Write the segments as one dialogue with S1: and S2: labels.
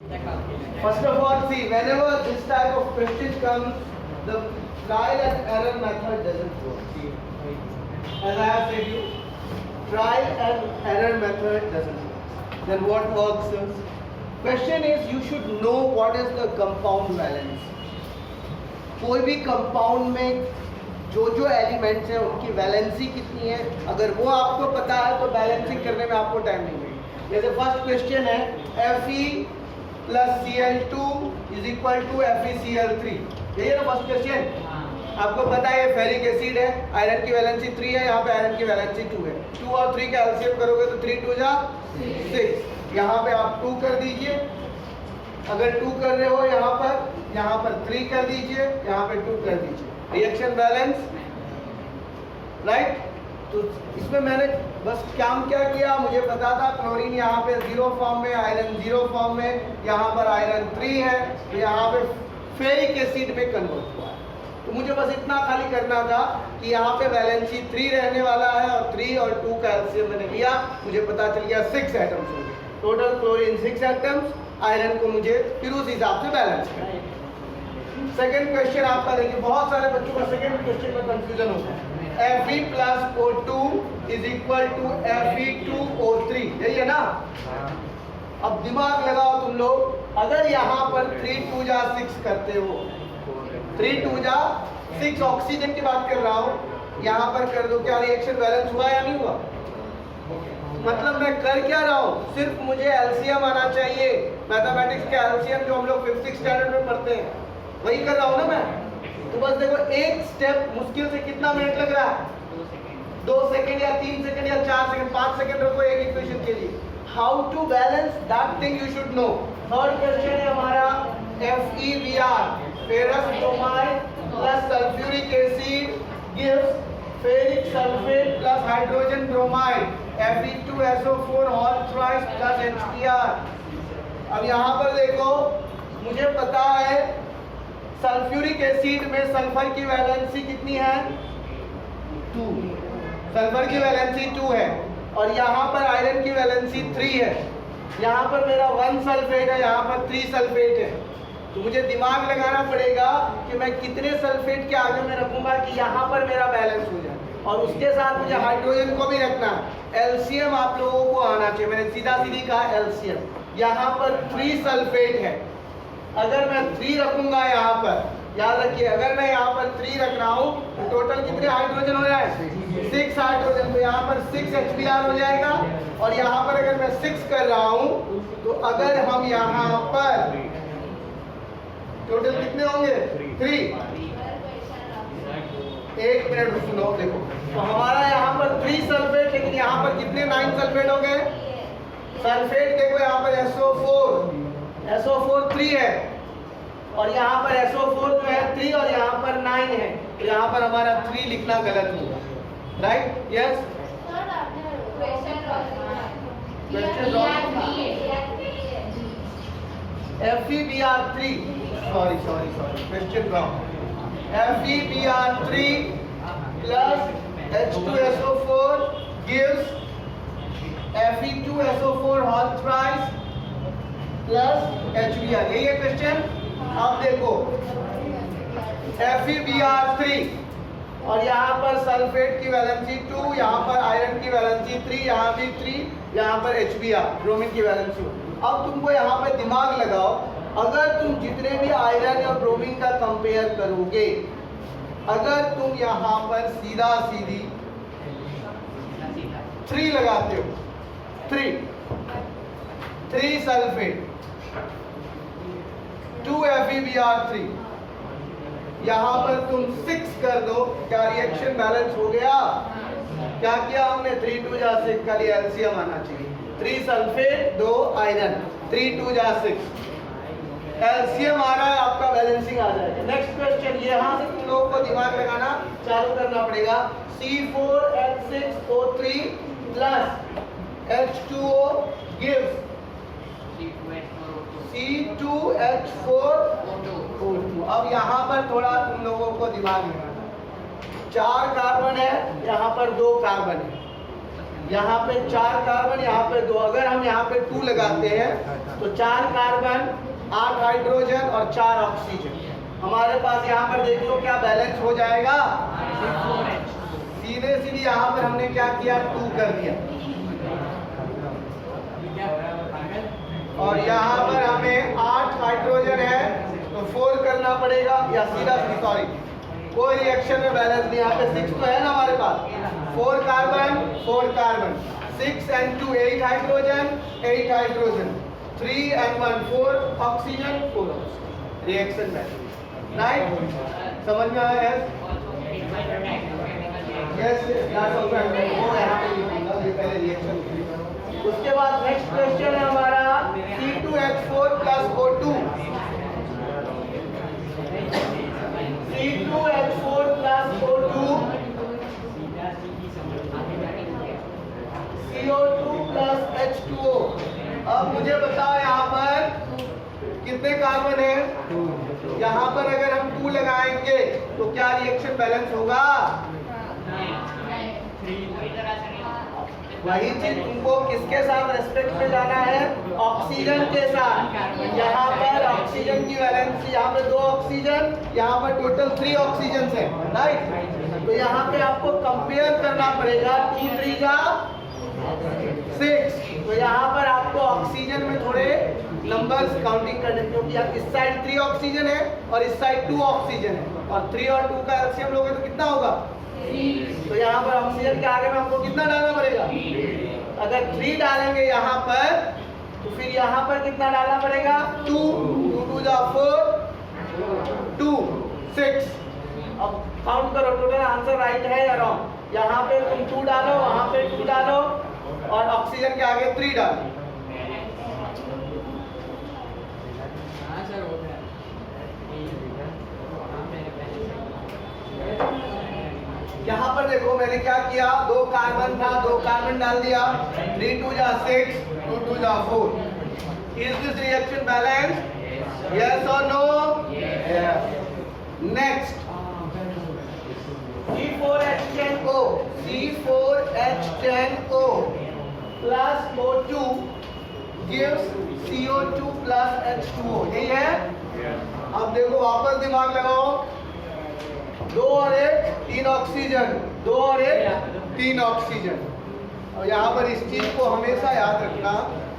S1: First of all, see, whenever this type of question comes, the trial and error method doesn't work. See, as I have said you, trial and error method doesn't work. Then what works is, question is you should know what is the compound valence. कोई भी compound में जो जो elements हैं उनकी valency कितनी है, अगर वो आपको पता है तो बैलेंसिंग करने में आपको टाइम नहीं लगेगा। जैसे फर्स्ट क्वेश्चन है Fe plus Cl2 is equal to FeCl3, यही है ना फर्स्ट क्वेश्चन। आपको पता है फेरिक एसिड है, आयरन की वैलेंसी 3 है, यहाँ पे आयरन की वैलेंसी 2 है। 2 और 3 का एलसीएम करोगे तो 3 2 जा 6, यहाँ पे आप 2 कर दीजिए। अगर 2 कर रहे हो यहाँ पर 3 कर दीजिए, यहाँ पे 2 कर दीजिए। Reaction balance, right. तो इसमें मैंने बस काम क्या किया, मुझे पता था क्लोरीन यहाँ पे 0 फॉर्म में, आयरन 0 फॉर्म में, यहाँ पर आयरन 3 है, तो यहाँ पे फेरिक एसिड में कन्वर्ट हुआ है। तो मुझे बस इतना खाली करना था कि यहाँ पे वैलेंसी 3 रहने वाला है और 3 और 2 का एलसीएम मैंने लिया, मुझे पता चल गया 6 एटम्स हो गए टोटल। क्लोरीन 6 एटम्स, आयरन को मुझे फिर उस हिसाब से बैलेंस करना। सेकेंड क्वेश्चन आपका देखिए, बहुत सारे बच्चों का सेकेंड क्वेश्चन में कंफ्यूजन होता है। Fe plus O2 is equal to Fe2O3, यही है ना। अब दिमाग लगाओ तुम लोग, अगर यहाँ पर 3 2 जा 6 करते हो, 3 2 जा 6 ऑक्सीजन की बात कर रहा हूँ, यहाँ पर कर दो, क्या रिएक्शन बैलेंस हुआ या नहीं हुआ? मतलब मैं कर क्या रहा हूँ, सिर्फ मुझे एलसीएम आना चाहिए। मैथमेटिक्स के एलसीएम जो हम लोग 5th स्टैंडर्ड में पढ़ते हैं, वही कर रहा हूँ ना मैं। तो बस देखो, एक स्टेप मुश्किल से कितना मिनट लग रहा है? 2 सेकंड या 3 सेकंड या 4 सेकंड, 5 सेकंड रखो एक इक्वेशन के लिए। How to balance that thing you should know. Third question है हमारा FeBr, ferrous bromide plus sulphuric acid gives ferric sulphate plus hydrogen bromide Fe2SO4 whole thrice plus HBr। अब यहाँ पर देखो, मुझे पता है सल्फ्यूरिक एसिड में सल्फर की वैलेंसी कितनी है? 2, सल्फर की वैलेंसी 2 है, और यहाँ पर आयरन की वैलेंसी 3 है। यहाँ पर मेरा 1 सल्फेट है, यहाँ पर 3 सल्फेट है। तो मुझे दिमाग लगाना पड़ेगा कि मैं कितने सल्फेट के आगे में रखूंगा कि यहाँ पर मेरा बैलेंस हो जाए, और उसके साथ मुझे हाइड्रोजन को भी रखना है। एलसीएम आप लोगों को आना चाहिए, मैंने सीधा सीधी कहा एलसीएम। यहाँ पर 3 सल्फेट है, अगर मैं 3 रखूंगा यहाँ पर, याद रखिए, अगर मैं यहाँ पर 3 रख रहा हूँ तो टोटल कितने हाइड्रोजन हो जाए? 6 हाइड्रोजन। तो यहाँ पर 6 HBr हो जाएगा, और यहाँ पर अगर मैं 6 कर रहा हूँ तो अगर हम यहाँ पर टोटल कितने होंगे? 3। एक मिनट सुनो, देखो, तो हमारा यहाँ पर 3 सल्फेट, लेकिन यहाँ पर कितने 9 सल्फेट हो गए? सल्फेट देखो, यहाँ पर SO4 3 है, और यहाँ पर SO4 जो है 3 और यहाँ पर 9 है, तो यहाँ पर हमारा 3 लिखना गलत होगा, right? Yes, FeBr3, sorry question wrong. FeBr3 plus H2SO4 gives Fe2SO4 whole thrice plus HBr, यही है क्वेश्चन। अब देखो, FeBr3 और यहाँ पर सल्फेट की वैलेंसी 2, यहाँ पर आयरन की वैलेंसी 3, यहाँ भी 3, यहाँ पर HBr ब्रोमीन की वैलेंसी। अब तुमको यहाँ पे दिमाग लगाओ, अगर तुम जितने भी आयरन और ब्रोमीन का कंपेयर करोगे, अगर तुम यहाँ पर सीधा सीधी 3 लगाते हो, 3 सल्फेट, 2 FeBr3, यहाँ पर तुम 6 कर दो, क्या रिएक्शन बैलेंस हो गया? क्या किया हमने? 3 2 जा 6 का लिए एलसीएम आना चाहिए। 3 सल्फेट 2 आयरन, 3 2 जा 6, एलसीएम आ रहा है, आपका बैलेंसिंग आ जाएगा। नेक्स्ट क्वेश्चन, यहाँ से तुम लोगों को दिमाग लगाना चालू करना पड़ेगा। C4H6O3 plus H2O gives C2H4O2। अब यहाँ पर थोड़ा तुम लोगों को दिमाग लगाना, 4 कार्बन है, यहाँ पर 2 कार्बन है, यहाँ पे 4 कार्बन, यहाँ पे 2, अगर हम यहाँ पे 2 लगाते हैं तो 4 कार्बन, 8 हाइड्रोजन और 4 ऑक्सीजन। हमारे पास यहाँ पर देख लो क्या बैलेंस हो जाएगा, सीधे सीधे यहाँ पर हमने क्या किया, 2 कर दिया, और यहाँ पर हमें 8 हाइड्रोजन है तो 4 करना पड़ेगा, या सीधा सॉरी कोई रिएक्शन में बैलेंस नहीं, यहाँ पे 6 तो है ना हमारे पास, 4 carbon 6 and 2 8 hydrogen, 8 hydrogen, 3 and 1 4 oxygen, 4 reaction balance, right? समझ में आया? यस वो यहाँ पे लिखूंगा, ये पहले रिएक्शन। उसके बाद नेक्स्ट क्वेश्चन है हमारा C2H4 plus O2, C2H4 plus O2, CO2 plus H2O। अब मुझे बताओ यहाँ पर कितने कार्बन है, यहाँ पर अगर हम 2 लगाएंगे तो क्या रिएक्शन बैलेंस होगा? वही चीज तुमको किसके साथ रेस्पेक्ट में जाना है, ऑक्सीजन के साथ। यहाँ पर ऑक्सीजन की वैलेंसी, यहाँ पे 2 ऑक्सीजन, यहाँ पर टोटल 3 ऑक्सीजन है, राइट? तो यहाँ पे आपको कंपेयर करना पड़ेगा, 2 3 जा 6, तो यहाँ पर आपको ऑक्सीजन में थोड़े नंबर्स काउंटिंग करने, क्योंकि यहाँ इस साइड 3 ऑक्सीजन है और इस साइड 2 ऑक्सीजन है, और 3 और 2 का एलसीएम लोगे तो कितना होगा? तो यहाँ पर ऑक्सीजन के आगे में हमको कितना डालना पड़ेगा? अगर 3 डालेंगे यहाँ पर तो फिर यहाँ पर कितना डालना पड़ेगा? 2 2 जा 4 2 6। अब काउंट करो टोटल आंसर राइट है या रॉन्ग। यहाँ पे तुम 2 डालो, वहाँ पे 2 डालो और ऑक्सीजन के आगे 3 डालो। यहाँ पर देखो मैंने क्या किया, 2 कार्बन था, 2 कार्बन डाल दिया, 3 2 जा 6 2 2 जा 4। Is this reaction balanced? Yes or no? Yes. Next, C4H10O, C4H10O plus O2 gives CO2 plus H2O। यही है? अब देखो वापस दिमाग लगाओ, 2 और 1 3 ऑक्सीजन, 2 और 1 3 ऑक्सीजन। और यहाँ पर इस चीज को हमेशा याद रखना,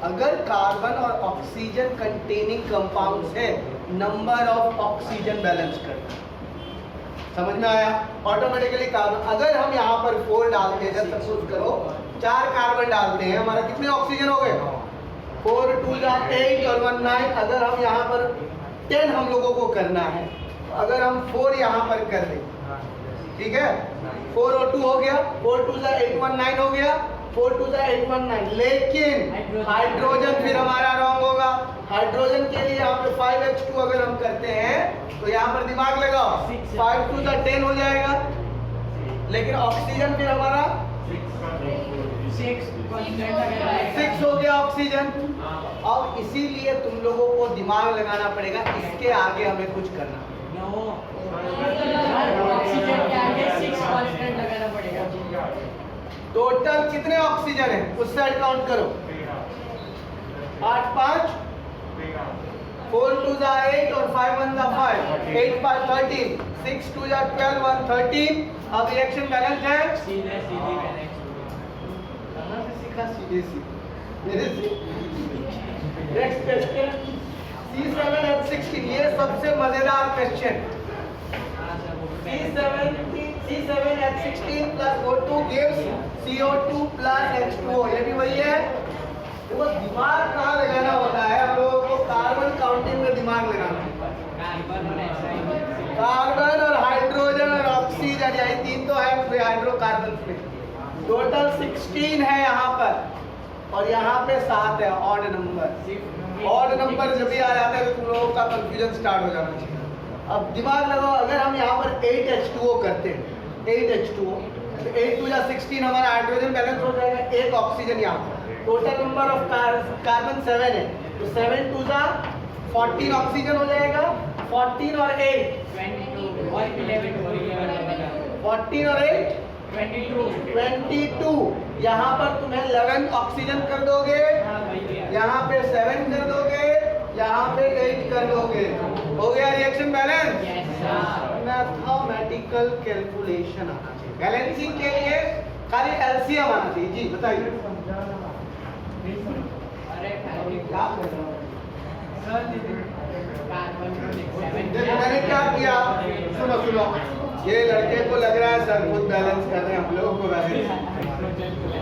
S1: अगर कार्बन और ऑक्सीजन कंटेनिंग कंपाउंड्स है, नंबर ऑफ ऑक्सीजन बैलेंस करना। समझ में आया? ऑटोमेटिकली कार्बन, अगर हम यहाँ पर 4 डालते हैं, जब सपोज करो 4 कार्बन डालते हैं, हमारा कितने ऑक्सीजन हो गए? 4 2 जा 8 और 1 9। अगर हम यहाँ पर 10 हम लोगों को करना है, अगर हम 4 यहाँ पर कर दें, ठीक है, 4 और 2 हो गया, 4 2 जा 8 1 9 हो गया, 4 2 जा 8 1 9। लेकिन हाइड्रोजन फिर हमारा रॉन्ग होगा। हाइड्रोजन के लिए यहाँ पे 5H2 अगर हम करते हैं तो यहाँ पर दिमाग लगाओ, 5 2 जा 10 हो जाएगा, लेकिन ऑक्सीजन फिर हमारा 6 हो गया ऑक्सीजन। अब इसीलिए तुम लोगों को दिमाग लगाना पड़ेगा, इसके आगे हमें कुछ करना,
S2: ऑक्सीजन के आगे 6 कांस्टेंट लगाना पड़ेगा।
S1: टोटल कितने ऑक्सीजन है उस साइड काउंट करो, 8 5 4 2 जा 8 और 5 1 जा 5, 8 5 13, 6 2 जा 12 1 13। अब रिएक्शन बैलेंस है,
S2: सीधे सीधे बैलेंस।
S1: कहां से सीखा? सीधे सीधे मेरे से। नेक्स्ट क्वेश्चन C7H16, ये सबसे मजेदार question. C7H16 plus O2 gives CO2 plus H2O। ये भी वही है। तो दिमाग कहाँ लगाना होता है हम लोगों को? कार्बन काउंटिंग में दिमाग लगाना है। कार्बन और हाइड्रोजन और ऑक्सीजन, यही 3 तो है हाइड्रोकार्बन में। टोटल 16 है यहाँ पर, और यहाँ पे 7 है ऑड नंबर। ऑड नंबर जब भी आ जाता है तो तुम लोगों का कंफ्यूजन स्टार्ट हो जाना चाहिए। अब दिमाग लगाओ, अगर हम यहाँ पर 8H2O करते हैं, 8H2O तो 8 2 जा 16 हमारा हाइड्रोजन बैलेंस हो जाएगा, 1 ऑक्सीजन यहाँ पर। टोटल नंबर ऑफ कार्बन 7 है, तो 7 2 जा 14 ऑक्सीजन हो जाएगा, 14 और 8
S2: 22 और 11
S1: 14 और 8 22। यहाँ पर तुम्हें 11 ऑक्सीजन कर दोगे, यहाँ पे 7 कर दोगे, यहाँ पे 8 कर दोगे, हो गया reaction balance.
S2: Yes, sir.
S1: Mathematical calculation आना चाहिए, बैलेंसिंग के लिए खाली एलसीएम आना चाहिए। जी बताइए
S2: अरे
S1: क्या कर रहे हो?
S2: कार्बन
S1: देखो मैंने क्या किया, सुनो सुनो, ये लड़के को लग रहा है सर खुद बैलेंस कर रहे हैं, हम लोगों को बैलेंस।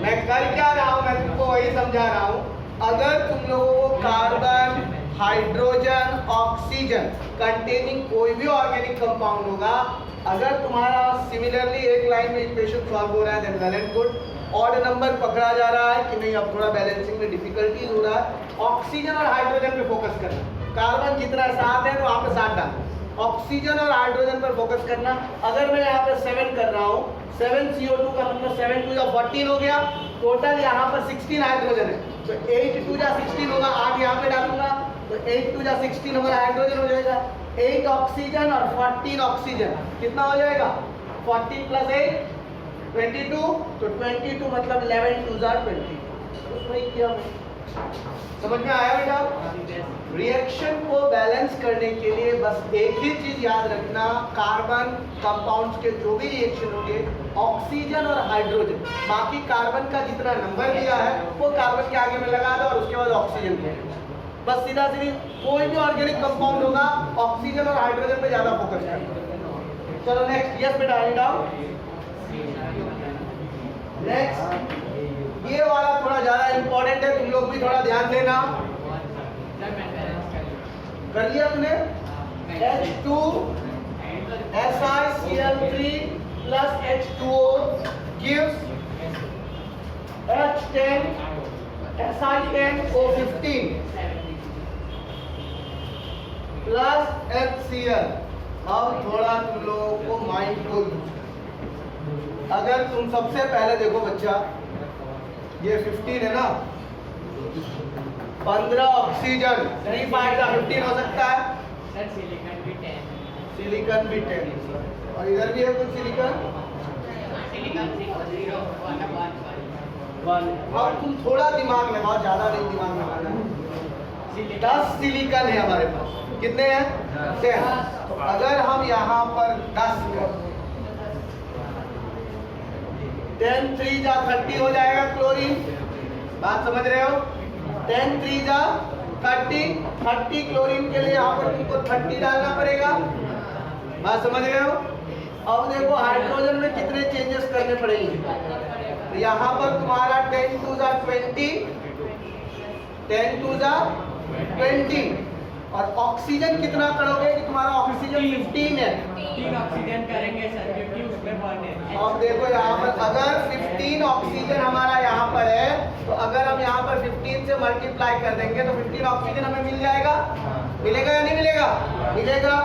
S1: मैं कर क्या रहा हूँ, मैं तुमको वही समझा रहा हूँ। अगर तुम लोगों को कार्बन, हाइड्रोजन, ऑक्सीजन कंटेनिंग कोई भी ऑर्गेनिक कंपाउंड होगा, अगर तुम्हारा सिमिलरली एक लाइन में इक्वेशन सॉल्व हो रहा है then well and good. Odd number पकड़ा जा रहा है कि नहीं, अब थोड़ा बैलेंसिंग में डिफिकल्टीज हो रहा है, ऑक्सीजन और हाइड्रोजन पे फोकस करना। कार्बन जितना 7 है तो वहाँ पे 7 डालना, ऑक्सीजन और हाइड्रोजन पर फोकस करना। अगर मैं यहाँ पे 7 कर रहा हूँ, 7 CO2 का मतलब 7 2 जा 14 हो गया, टोटल यहाँ पर 16 हाइड्रोजन है, तो 8 2 जा 16 होगा, 8 यहाँ पे डालूंगा तो 8 2 जा 16 हमारा हाइड्रोजन हो जाएगा, 8 ऑक्सीजन और 14 ऑक्सीजन, कितना हो जाएगा 14 प्लस 8 22, तो 22 मतलब 11 2 जा 20। उसमें ही किया मैं, समझ में आया बेटा? रिएक्शन को बैलेंस करने के लिए बस एक ही चीज याद रखना, कार्बन कंपाउंड्स के जो भी रिएक्शन होंगे, ऑक्सीजन और हाइड्रोजन, बाकी कार्बन का जितना नंबर दिया है वो कार्बन के आगे में लगा दो और उसके बाद ऑक्सीजन के, बस सीधा सीधी कोई भी ऑर्गेनिक कंपाउंड होगा ऑक्सीजन और हाइड्रोजन पे ज्यादा फोकस करना। चलो नेक्स्ट, यस बेटा राइट डाउन। नेक्स्ट ये वाला थोड़ा ज्यादा इंपॉर्टेंट है, तुम लोग भी थोड़ा ध्यान देना। कर लिया तुमने? H2 SiCl3 plus H2O gives H10 Si10O15 plus HCl। अब थोड़ा तुम लोगों को माइंड को, अगर तुम सबसे पहले देखो बच्चा, ये 15 है ना, 15 ऑक्सीजन, 3 5 का 15 हो सकता है,
S2: सर सिलिकॉन भी 10,
S1: सिलिकॉन भी 10, और इधर भी है कुछ सिलिकॉन
S2: सिलिकॉन 0 1
S1: अब तुम थोड़ा दिमाग लगाओ, ज्यादा नहीं दिमाग लगाना है। 10 सिलिकॉन है हमारे पास, कितने हैं 10, तो अगर हम यहाँ पर 10 कर 10 3 जा 30 हो जाएगा क्लोरीन, बात समझ रहे हो? 10 3 जा 30 क्लोरीन के लिए यहाँ पर तुमको 30 डालना पड़ेगा, बात समझ रहे हो? अब देखो हाइड्रोजन में कितने चेंजेस करने पड़ेंगे, तो यहाँ पर तुम्हारा 10 2 जा 20, 10 2 जा 20, और ऑक्सीजन कितना करोगे कि तुम्हारा ऑक्सीजन 15 है,
S2: 3 ऑक्सीजन करेंगे सर क्योंकि उसमें बॉन्ड है।
S1: अब देखो यहाँ पर अगर 15 ऑक्सीजन हमारा यहाँ पर है, तो अगर हम यहाँ पर 15 से मल्टीप्लाई कर देंगे तो 15 ऑक्सीजन हमें मिल जाएगा, मिलेगा या नहीं मिलेगा? मिलेगा।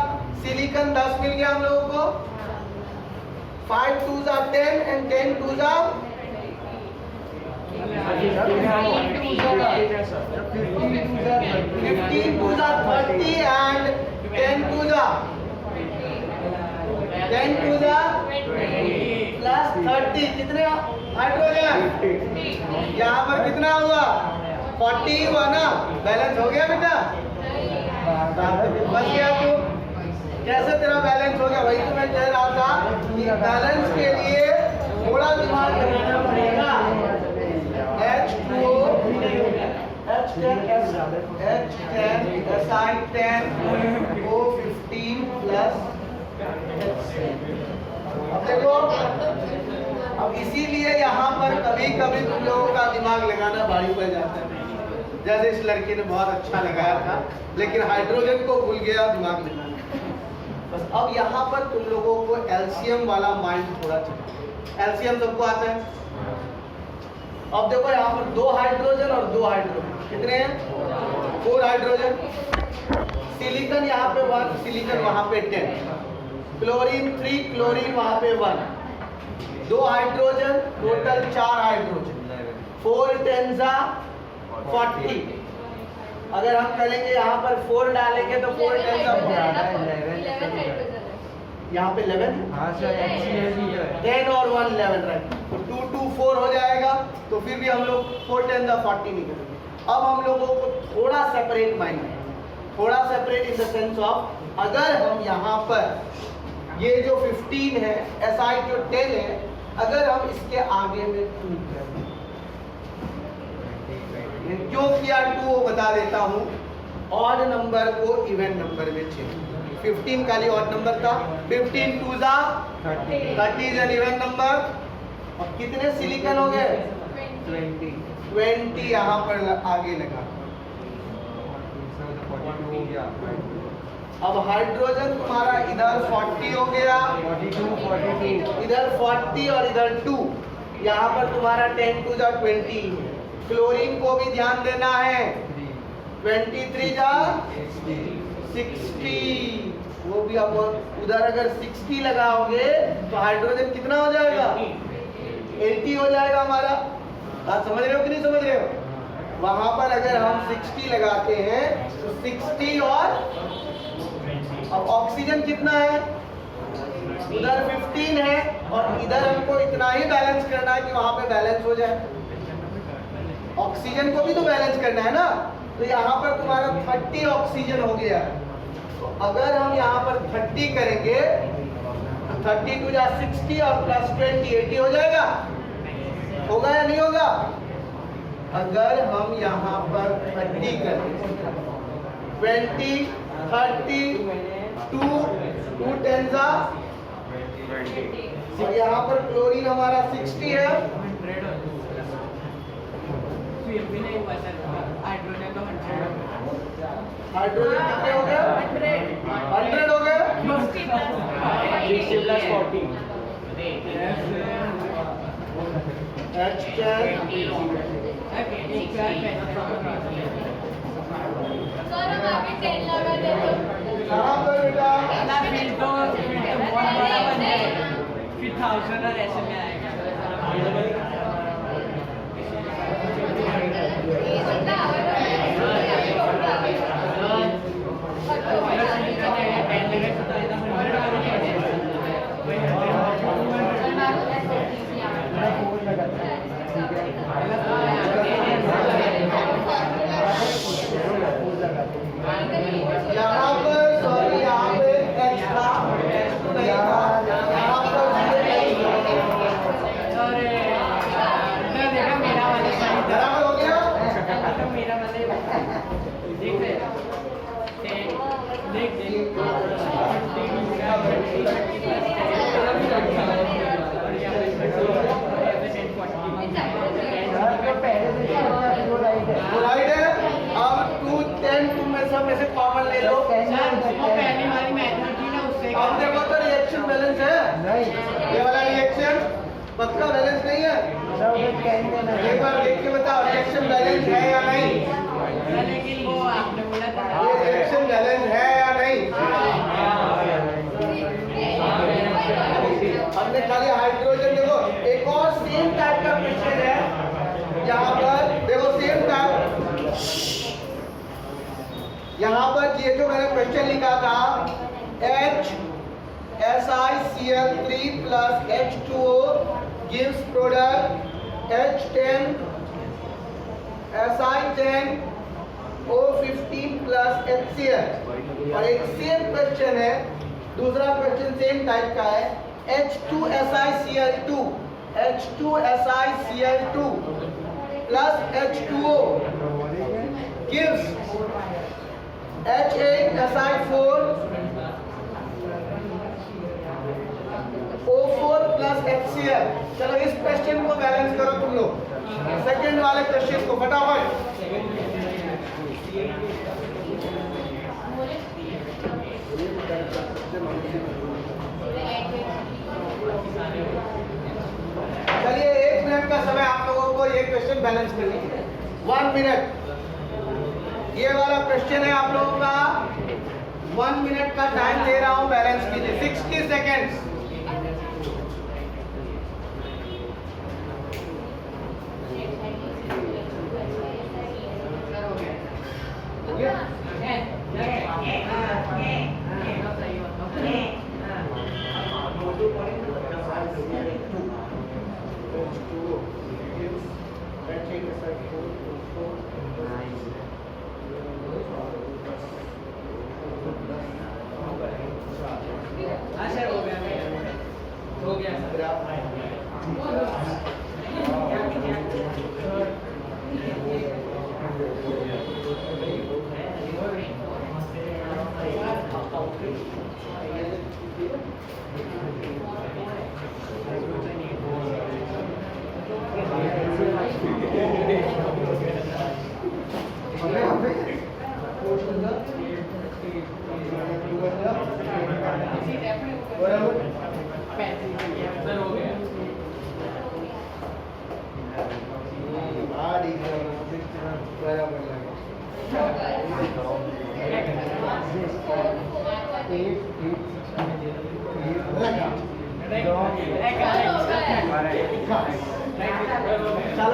S1: सिलिकॉन 10 मिल गया हम लोगों को, 5 2 जा 10 एंड 10 2 जा 15 2 जा 30 एंड 10 2 जा 10 2 जा प्लस 30, कितने हाइड्रोजन? यहाँ पर कितना हुआ 40 हुआ ना, बैलेंस हो गया बेटा, बस गया तू, कैसे तेरा बैलेंस हो गया? वही तो मैं कह रहा था कि बैलेंस के लिए थोड़ा दिमाग लगाना पड़ेगा। H2O H10 Si10 O15 plus अब देखो, अब इसीलिए यहाँ पर कभी कभी तुम लोगों का दिमाग लगाना भारी पड़ जाता है, जैसे इस लड़की ने बहुत अच्छा लगाया था लेकिन हाइड्रोजन को भूल गया दिमाग लगाना। बस अब यहाँ पर तुम लोगों को एलसीएम वाला माइंड थोड़ा चाहिए, एलसीएम सबको आता है। अब देखो यहाँ पर 2 हाइड्रोजन और 2 हाइड्रोजन, कितने हैं 4 हाइड्रोजन, सिलिकॉन यहाँ पे 1, सिलिकॉन वहाँ पे 10, क्लोरीन 3, क्लोरीन वहाँ पे 1, 2 हाइड्रोजन, टोटल 4 हाइड्रोजन, 4 10 जा 40। अगर हम करेंगे यहाँ पर 4 डालेंगे तो 4 10 जा 40, यहाँ पे 11 10 और 1 11 राइट, तो 2 2 4 हो जाएगा, तो फिर भी हम लोग 4 10 जा 40 नहीं करेंगे। अब हम लोगों को थोड़ा सेपरेट माइंड है, थोड़ा separate in the sense of अगर हम यहाँ पर ये जो 15 है SI जो 10 है अगर हम इसके आगे में 2 करें क्यों किया 2 वो बता देता हूँ ऑड नंबर को इवन नंबर में चेंज 15 का लिए ऑड नंबर था 15 2 जा 30 इज एन इवन नंबर और कितने सिलिकॉन हो गए 20 यहाँ पर आगे लगा अब हाइड्रोजन तुम्हारा इधर 40 हो गया इधर 40 और इधर 2 यहाँ पर तुम्हारा 10 2 जा 20 क्लोरीन को भी ध्यान देना है 23 जा 60 वो भी अब उधर अगर 60 लगाओगे तो हाइड्रोजन कितना हो जाएगा 80 हो जाएगा हमारा बात समझ रहे हो कि नहीं समझ रहे हो वहां पर अगर हम 60 लगाते हैं तो 60 और अब ऑक्सीजन कितना है उधर 15 है और इधर हमको इतना ही बैलेंस करना है कि वहां पे बैलेंस हो जाए ऑक्सीजन को भी तो बैलेंस करना है ना तो यहाँ पर तुम्हारा 30 ऑक्सीजन हो गया तो अगर हम यहाँ पर 30 करेंगे 30 टू जा 60 और प्लस 20 80 हो जाएगा होगा या नहीं होगा अगर हम यहाँ पर 30 करें 20 30 2 2 10 जा और यहाँ पर क्लोरीन हमारा 60 है
S2: हाइड्रोजन तो 100
S1: हाइड्रोजन कितने हो गए 100 हो गए
S3: 60 plus 40
S1: कहाँ पर बेटा
S2: फिर तो बहुत बड़ा बन जाएगा फिर 1000 और ऐसे में आएगा
S1: यहाँ पर सॉरी यहाँ पे H था H2 नहीं था यहाँ पर
S2: देखा मेरा वाला सही था
S1: बराबर हो गया
S2: तो मेरा वाला देख
S1: राइट है अब 2 10 तुम में सब में से कॉमन ले लो
S2: पहली वाली मेथड थी ना उससे
S1: अब देखो तो रिएक्शन बैलेंस है ये वाला रिएक्शन पक्का बैलेंस नहीं है एक बार देख के बताओ रिएक्शन बैलेंस है या नहीं
S2: लेकिन वो आपने बोला था
S1: ये रिएक्शन बैलेंस है या नहीं हमने खाली हाइड्रोजन देखो एक और सेम टाइप का क्वेश्चन है यहाँ पर देखो सेम टाइप यहाँ पर ये जो मैंने क्वेश्चन लिखा था HSiCl3 plus H2O gives product H10 Si10 O15 plus HCl और एक सेम क्वेश्चन है दूसरा क्वेश्चन सेम टाइप का है H2SiCl2 H2SiCl2 plus H2O gives H8Si4 O4 plus HCl चलो इस क्वेश्चन को बैलेंस करो तुम लोग सेकंड वाले क्वेश्चन को फटाफट चलिए 1 मिनट का समय आप लोगों को ये क्वेश्चन बैलेंस करनी है 1 मिनट ये वाला क्वेश्चन है आप लोगों का 1 मिनट का टाइम ले रहा हूं बैलेंस के लिए 60 सेकेंड्स चलो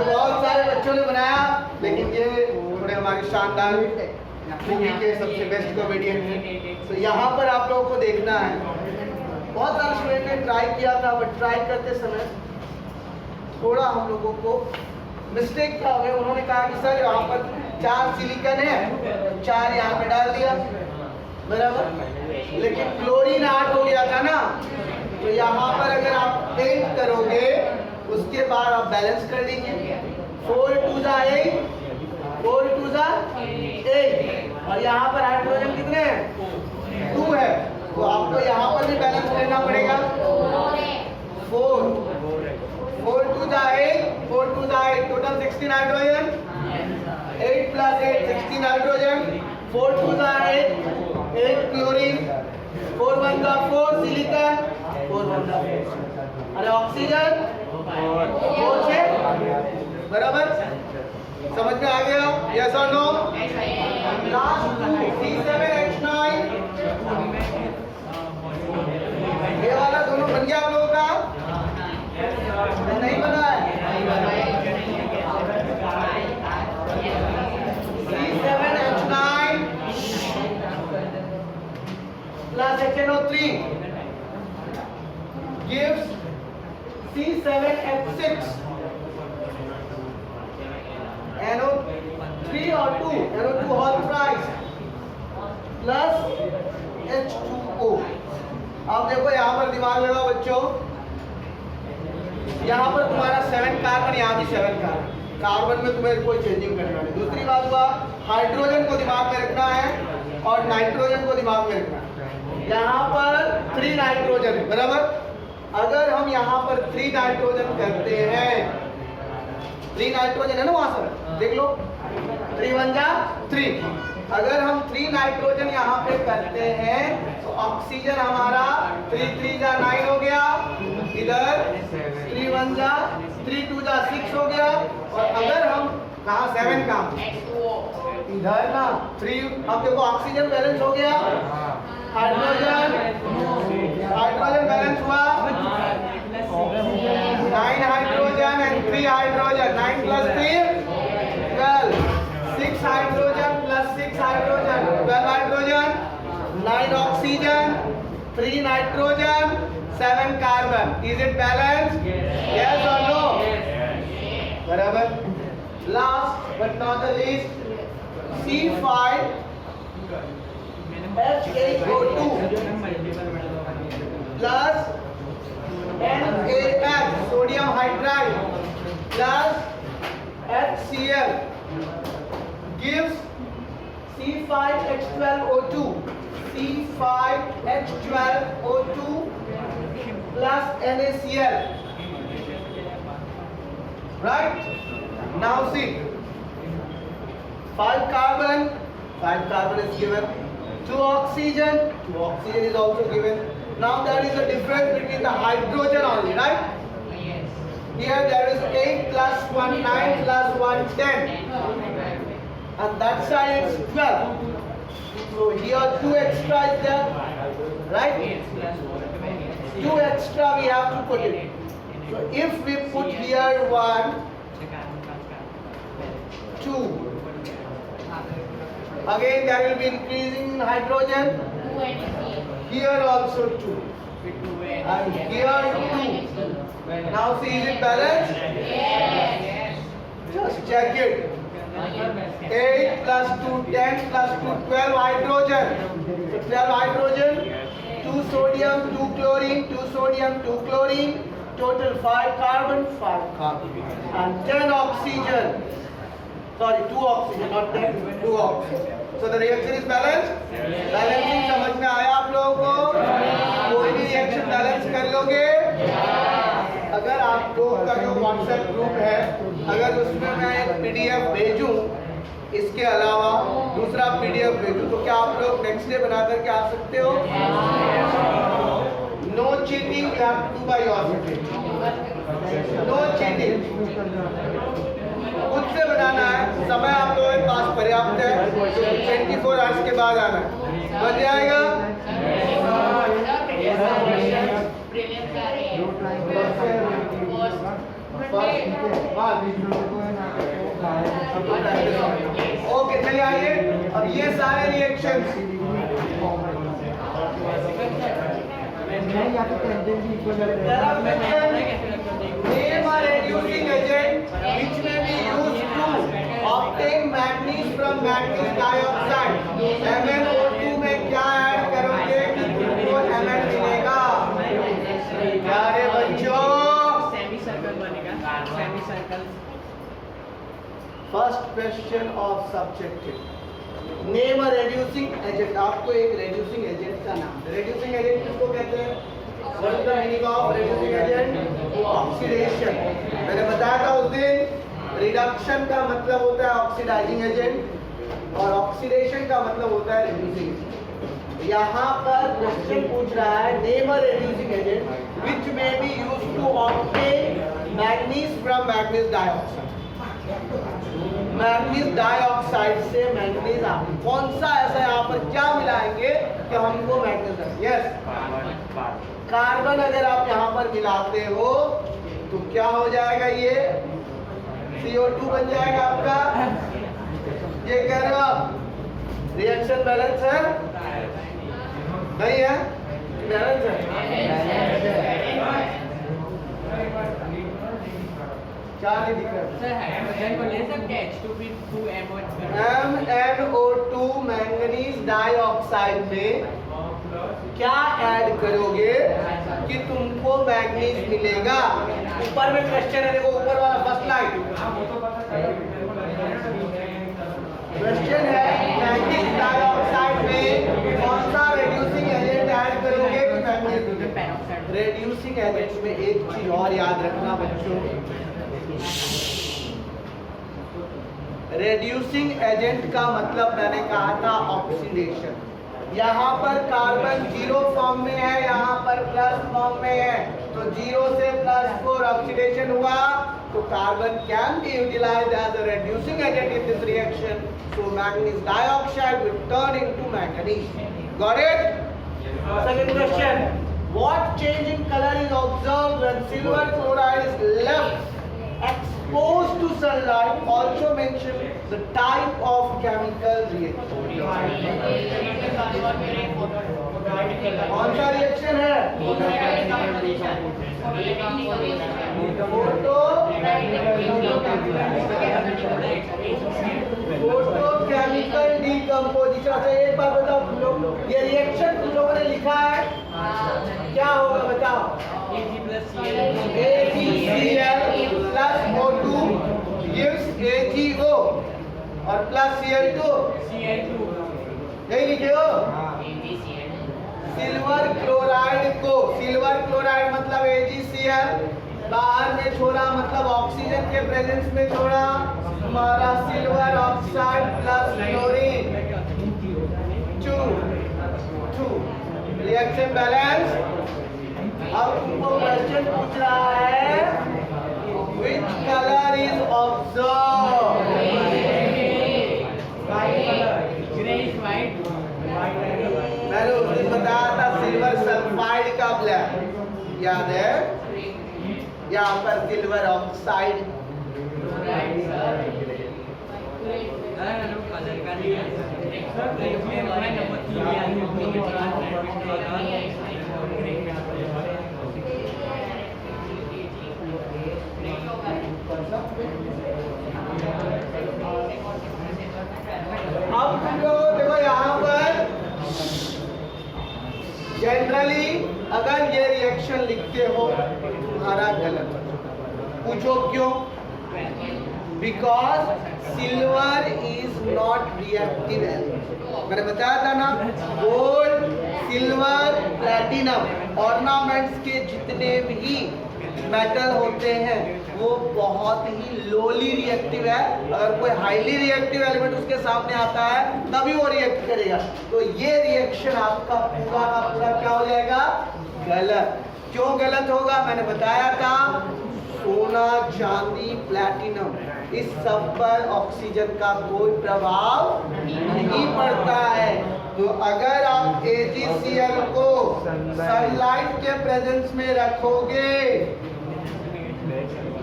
S1: बहुत सारे बच्चों ने बनाया, लेकिन ये थोड़े हमारे शानदार मूवी के सबसे बेस्ट कॉमेडियन हैं। तो यहाँ पर आप लोगों को देखना है, बहुत सारे स्टूडेंट ने ट्राई किया था, बट ट्राई करते समय थोड़ा हम लोगों को मिस्टेक क्या हो गया। उन्होंने कहा कि सर यहाँ पर 4 सिलिकॉन है, 4 यहाँ पे डाल दिया, बराबर, लेकिन क्लोरीन 8 हो गया था ना। तो यहाँ पर अगर आप पेंट करोगे उसके बाद आप बैलेंस कर दीजिए, 4 2 जा 8, 4 2 जा 8, और यहाँ पर हाइड्रोजन कितने हैं, 2 है, तो आपको यहाँ पर भी बैलेंस करना पड़ेगा। 4 2 जा 8, 4 2 जा 8, टोटल 16 हाइड्रोजन, 8 प्लस 8 16 हाइड्रोजन, 4 2 जा 8, 8 क्लोरीन, 4 1 जा 4 सिलिकॉन, 4 1 जा 4, अरे ऑक्सीजन 4 6, बराबर, समझ में आ गया? यस और नो? लास्ट C7H9, ये वाला दोनों बन गया आप लोगों का? नहीं बना है? C7H9 plus HNO3 gives C7H6, NO3 or 2, NO2 whole thrice plus H2O। अब देखो यहाँ पर दिमाग लगाओ बच्चों, यहाँ पर तुम्हारा 7 कार्बन, यहाँ भी 7 कार्बन, कार्बन में तुम्हें कोई चेंजिंग करना नहीं। दूसरी बात हुआ, हाइड्रोजन को दिमाग में रखना है और नाइट्रोजन को दिमाग में रखना है। यहाँ पर 3 नाइट्रोजन है, बराबर। अगर हम यहाँ पर 3 नाइट्रोजन करते हैं, 3 नाइट्रोजन है ना वहां से, देख लो, 3 1 जा 3। अगर हम 3 नाइट्रोजन यहाँ पे करते हैं तो ऑक्सीजन हमारा 3 3 जा 9 हो गया, इधर 3 1 जा 3 2 जा 6 हो गया, और अगर हम कहा 7 का इधर ना 3, अब देखो ऑक्सीजन बैलेंस हो गया, हाइड्रोजन बैलेंस हुआ, 9 hydrogen and 3 hydrogen, 9 plus 3 12, 6 hydrogen plus 6 hydrogen 12 hydrogen, 9 oxygen, 3 nitrogen, 7 carbon. Is it balance? Yes और नो? बराबर। Last but not the least, C5H8O2 plus NaF, sodium hydride, plus HCl gives C5H12O2, C5H12O2 plus NaCl, right? Now see, 5 carbon is given, 2 oxygen is also given. Now there is a difference between the hydrogen only, right? Here there is 8 plus 1 9 plus 1 10, and that side is 12. So here 2 extra is there, right? 2 extra we have to put it. So if we put here 1 2, again there will be increasing in hydrogen, here also 2, and here 2. Now see, is it balanced?
S3: Yes.
S1: Just check it. 8 plus 2 10 plus 2 12 hydrogen. So 12 hydrogen, 2 sodium 2 chlorine, 2 sodium 2 chlorine, total 5 carbon, 5 carbon, and 10 oxygen. Sorry, 2 oxygen, not 10, 2 oxygen. So the reaction is balanced. Balancing समझ में आया आप लोगों को? कोई भी reaction balance कर लोगे? अगर आप लोग का जो व्हाट्सएप ग्रुप है, अगर उसमें मैं एक PDF भेजूं, इसके अलावा दूसरा PDF भेजूं, तो क्या आप लोग नेक्स्ट डे बना करके आ सकते हो? No cheating, you have to do by yourself. No cheating. खुद से बनाना है, समय आप लोगों के पास पर्याप्त है, 24 आवर्स के बाद आना है, बन जाएगा? ओके, चलिए आइए, अब ये सारे reaction name a reducing agent which may be used to obtain manganese from manganese dioxide. MnO2 में क्या ऐड करोगे कि तुमको Mn मिलेगा? प्यारे बच्चों,
S2: सेमी सर्कल बनेगा, semi circle.
S1: First question of subjective, name a reducing agent. आपको एक रेड्यूसिंग एजेंट का नाम, रेड्यूसिंग एजेंट किसको कहते हैं? What is the meaning of reducing agent? Oxidation. मैंने बताया था उस दिन, रिडक्शन का मतलब होता है ऑक्सीडाइजिंग एजेंट और ऑक्सीडेशन का मतलब होता है रेड्यूसिंग एजेंट। यहाँ पर क्वेश्चन पूछ रहा है, name a reducing agent which may be used to obtain manganese from manganese dioxide. Manganese dioxide से मैंगनीज, आप कौन सा ऐसा यहाँ पर क्या मिलाएंगे कि हमको मैंगनीज? यस, कार्बन अगर आप यहाँ पर मिलाते हो तो क्या हो जाएगा? ये CO2 बन जाएगा आपका। ये कह रहे हो आप? रिएक्शन बैलेंस है? नहीं है? बैलेंस है? क्या नहीं दिख रहा?
S2: सर हाइड्रोजन को ले सकते हैं H2
S1: MnO2 मैंगनीज डाइऑक्साइड में क्या ऐड करोगे कि तुमको मैंगनीज मिलेगा? ऊपर में क्वेश्चन है, देखो ऊपर वाला फर्स्ट लाइन क्वेश्चन है, मैंगनीज डाइऑक्साइड में कौन सा रेड्यूसिंग एजेंट ऐड करोगे कि मैंगनीज मिलेगा? रेड्यूसिंग एजेंट में एक चीज और याद रखना बच्चों, रेड्यूसिंग एजेंट का मतलब मैंने कहा था ऑक्सीडेशन। यहाँ पर कार्बन 0 फॉर्म में है, यहाँ पर प्लस फॉर्म में है, तो 0 से +4 ऑक्सीडेशन हुआ, तो carbon can be utilised as a reducing agent in this reaction, so manganese dioxide will turn into manganese. Got it? Second question, what change in colour is observed when silver chloride is left exposed to sunlight? Also mention the type of chemical reaction. कौन सा reaction है? Photochemical decomposition. अच्छा एक बात बताओ तुम लोग, ये रिएक्शन तुम लोगों ने लिखा है, क्या होगा बताओ? AgCl plus O2 gives AgO और प्लस Cl2 नहीं लिखे हो? सिल्वर क्लोराइड को, सिल्वर क्लोराइड मतलब AgCl, बाहर में छोड़ा मतलब ऑक्सीजन के प्रेजेंस में छोड़ा, हमारा silver oxide plus chlorine 2 reaction balance. अब तुमको क्वेश्चन पूछ रहा है, which color is observed?
S2: white।
S1: मैंने उस दिन बताया था सिल्वर सल्फाइड का ब्लैक, याद है? यहाँ पर सिल्वर ऑक्साइड। अब तुम लोग देखो यहाँ पर जनरली अगर ये रिएक्शन लिखते हो तुम्हारा गलत पूछो क्यों? Because silver is not reactive element. मैंने बताया था ना, गोल्ड, सिल्वर, प्लैटिनम ऑर्नामेंट्स के जितने भी मेटल होते हैं वो बहुत ही लोली रिएक्टिव है। अगर कोई हाईली रिएक्टिव एलिमेंट उसके सामने आता है तभी वो रिएक्ट करेगा। तो ये रिएक्शन आपका पूरा का पूरा क्या हो जाएगा? गलत। क्यों गलत होगा? मैंने बताया था, सोना, चांदी, प्लैटिनम इस सब पर ऑक्सीजन का कोई प्रभाव नहीं पड़ता है। तो अगर आप AgCl को सनलाइट के प्रेजेंस में रखोगे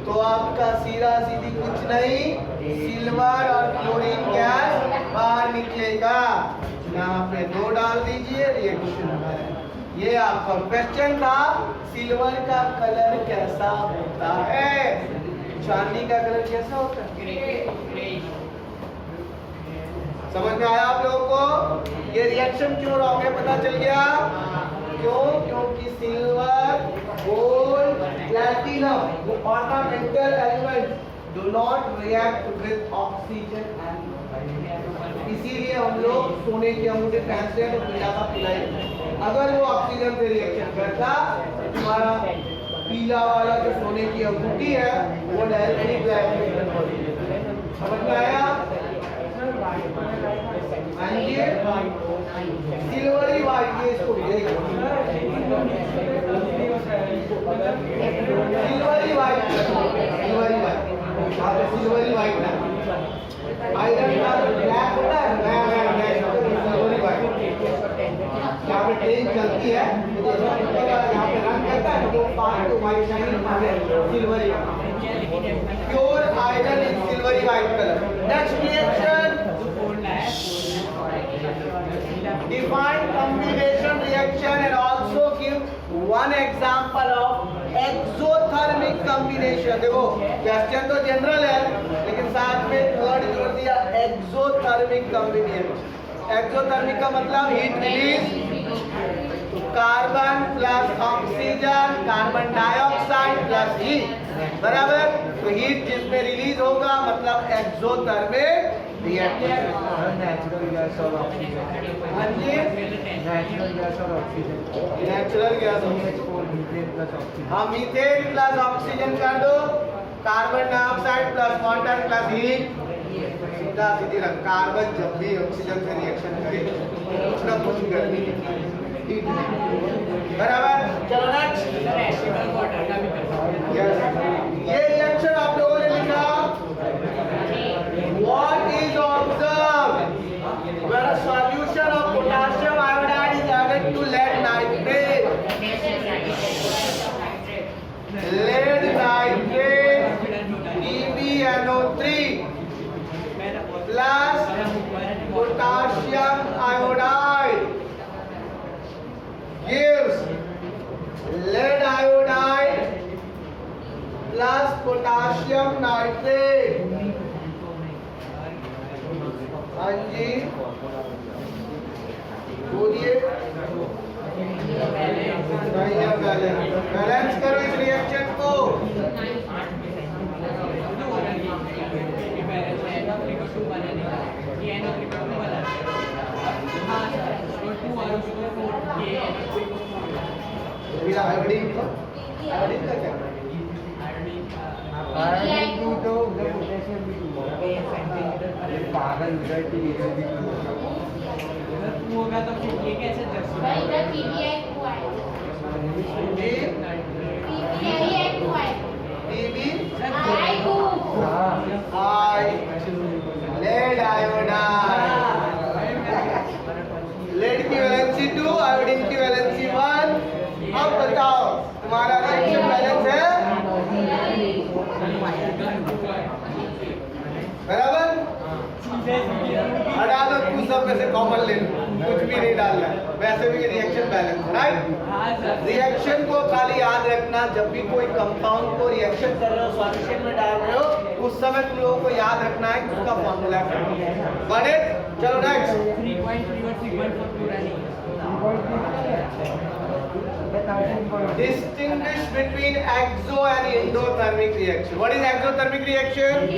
S1: तो आपका सीधा सीधी कुछ नहीं, सिल्वर और क्लोरीन गैस बाहर निकलेगा। यहाँ पे 2 डाल दीजिए, रिएक्शन है। ये आपका क्वेश्चन था, सिल्वर का कलर कैसा होता है, चांदी का कलर कैसा होता है? समझ में आया आप लोगों को? ये रिएक्शन क्यों रॉन्ग है पता चल गया? क्यों? क्योंकि silver, gold, platinum ornamental element do not react with oxygen and, इसीलिए हम लोग सोने के अंगूठे पहनते हैं तो पीला का पीला ही। अगर वो ऑक्सीजन से रिएक्शन करता तो तुम्हारा पीला वाला जो सोने की अंगूठी है वो डायरेक्टली ब्लैक में कन्वर्ट हो जाएगा। समझ में आया? सिल्वरी वाइट, ये इसको silvery white, silvery white, silvery white ना, आयरन का ब्लैक होता है, सिल्वरी वाइट। यहाँ पे ट्रेन चलती है तो यहाँ पे रंग करता है तो part two white shine silvery, pure iron is silvery white colour. Next reaction, define combination reaction and also give one example of exothermic combination। देखो क्वेश्चन तो जनरल है लेकिन साथ में थर्ड जोड़ दिया, exothermic combination। एक्सोथर्मिक का मतलब heat release, carbon plus oxygen, carbon dioxide plus heat, बराबर। तो हीट जिसमें रिलीज होगा मतलब एक्सोथर्मिक रिएक्शन।
S3: नेचुरल गैस और ऑक्सीजन,
S1: हाँ जी,
S3: नेचुरल गैस और oxygen,
S1: natural gas
S3: methane plus oxygen.
S1: हाँ, मीथेन प्लस ऑक्सीजन कर दो, carbon dioxide plus water plus heat, सीधा सीधी रख। कार्बन जब भी ऑक्सीजन से रिएक्शन करे कुछ ना कुछ गर्मी निकलेगी, बराबर। चलो नेक्स्ट, ये रिएक्शन आप लोगों ने लिखा, what is observed when a solution of potassium iodide is added to lead nitrate? Lead nitrate PbNO3 plus potassium iodide gives lead iodide plus potassium nitrate। हाँ जी, बोलिए। बैलेंस करो इस रिएक्शन को। आयोडीन का क्या?
S3: आयरन तो उधर पोटेशियम भी पागल उधर टू
S2: होगा तो फिर ये कैसे
S4: भाई इधर PBI को है, PBI को है, I को,
S1: लेड आयोडाइड, लेड की वैलेंसी 2, आयोडीन की वैलेंसी 1। अब बताओ तुम्हारा रिएक्शन बैलेंस है, बराबर। हटा दो, तू सब में से कॉमन ले लो, कुछ भी नहीं डालना है, वैसे भी रिएक्शन बैलेंस, राइट। रिएक्शन को खाली याद रखना, जब भी कोई कंपाउंड को रिएक्शन कर रहे हो, सॉल्यूशन में डाल रहे हो, उस समय तुम लोगों को याद रखना है कि उसका फॉर्मूला क्या है। चलो नेक्स्ट,
S2: 3.3 और 3.4 पूरा नहीं है।
S1: Distinguish between exo and endothermic reaction. What is exothermic reaction? A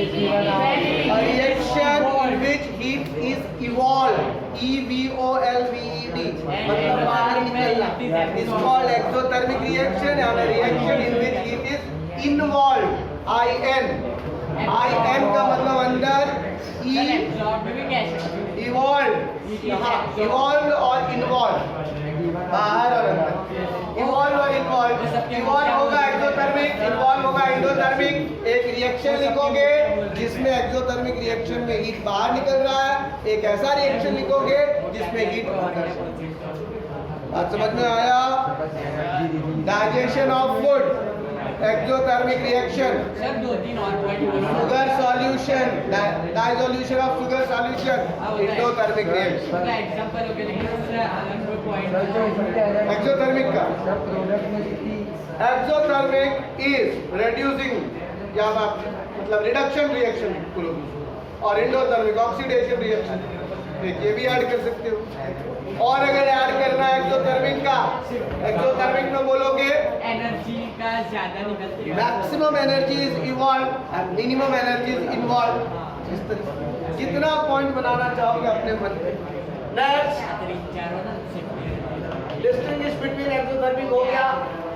S1: reaction in which heat is evolved. EVOLVED. मतलब बाहर निकलना. Is called exothermic reaction, and a reaction in which heat is involved. IN. IN का मतलब अंदर. Evolved. हाँ, evolved और involved. बाहर और अंदर. Evolve और involve. Evolve होगा exothermic, involve होगा endothermic. एक रिएक्शन लिखोगे जिसमें एक्सोथर्मिक रिएक्शन में हीट बाहर निकल रहा है. एक ऐसा रिएक्शन लिखोगे जिसमें हीट अंदर है. बात समझ में आया? Digestion of food, exothermic reaction.
S2: Sir 2-3 और पॉइंट बोलो.
S1: Sugar solution, dissolution of sugar solution, endothermic reaction.
S2: उसका एग्जांपल हो गया, लेकिन उसका अलग कोई पॉइंट
S3: सर जो हीट एरर
S1: एक्सोथर्मिक का
S3: सर प्रोडक्ट में कितनी
S1: एक्सोथर्मिक इज रिड्यूसिंग, या आप मतलब रिडक्शन रिएक्शन और एंडोथर्मिक ऑक्सीडेशन रिएक्शन. ये भी ऐड कर सकते हो. और अगर ऐड करना है एक्सोथर्मिक का, एक्सोथर्मिक में बोलोगे
S2: एनर्जी का ज्यादा निकलती है.
S1: Maximum energy is evolve and minimum energy is involve. इस तरह जितना पॉइंट बनाना चाहोगे अपने मन में. नेक्स्ट डिस्टिंग्विश बिटवीन एक्सोथर्मिक हो गया.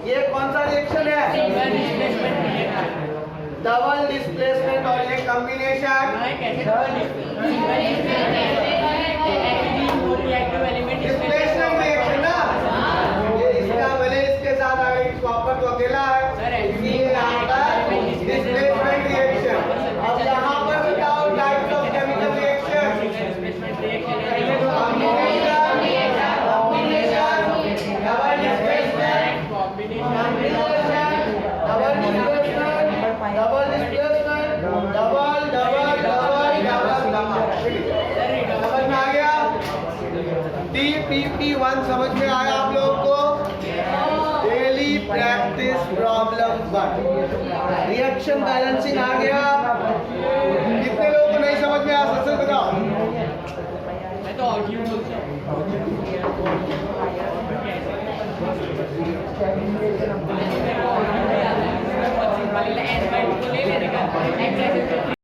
S1: ये कौन सा रिएक्शन है? डबल डिस्प्लेसमेंट और ये कॉम्बिनेशन डिस्प्लेसमेंट रिएक्शन ना. ये इसका भले इसके साथ आगे कॉपर तो अकेला है, इसलिए यहाँ पर डिस्प्लेसमेंट रिएक्शन. अब यहाँ पर बताओ types of chemical reaction. DPP1 समझ में आया आप लोगों को? Daily practice problem 1. Reaction balancing आ गया. कितने लोगों को नहीं समझ में आया? सच बताओ.
S2: मैं तो ऑडियो बोलता हूँ.